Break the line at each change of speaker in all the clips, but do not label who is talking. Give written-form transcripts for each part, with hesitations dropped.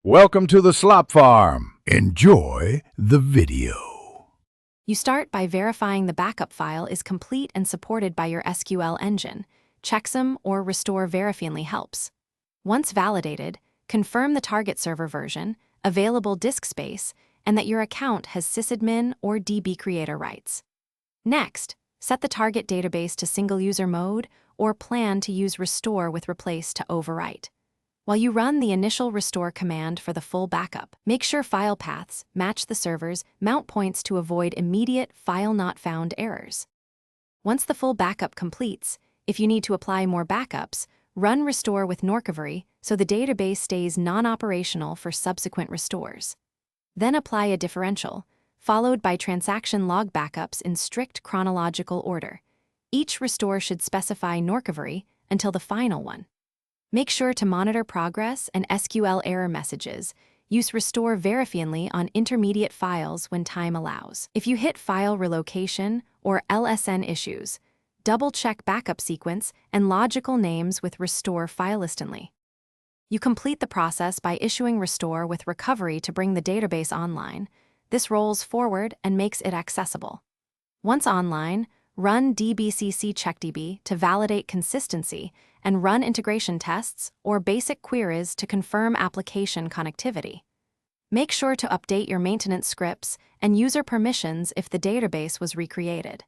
Welcome to the Slop Farm. Enjoy the video.
You start by verifying the backup file is complete and supported by your SQL engine. Checksum or Restore Verifiably helps. Once validated, confirm the target server version, available disk space, and that your account has sysadmin or DB creator rights. Next, set the target database to single-user mode or plan to use Restore with Replace to overwrite. While you run the initial restore command for the full backup, make sure file paths match the server's mount points to avoid immediate file not found errors. Once the full backup completes, if you need to apply more backups, run restore with Norcovery so the database stays non-operational for subsequent restores. Then apply a differential, followed by transaction log backups in strict chronological order. Each restore should specify Norcovery until the final one. Make sure to monitor progress and SQL error messages. Use Restore Verifiably on intermediate files when time allows. If you hit file relocation or LSN issues, double-check backup sequence and logical names with Restore Filelistly. You complete the process by issuing Restore with Recovery to bring the database online. This rolls forward and makes it accessible. Once online, run dbcc checkdb to validate consistency and run integration tests or basic queries to confirm application connectivity. Make sure to update your maintenance scripts and user permissions if the database was recreated.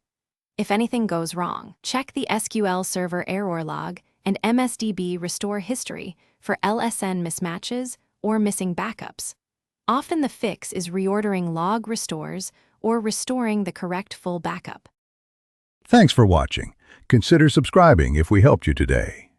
If anything goes wrong, check the SQL Server error log and MSDB restore history for LSN mismatches or missing backups. Often the fix is reordering log restores or restoring the correct full backup.
Thanks for watching. Consider subscribing if we helped you today.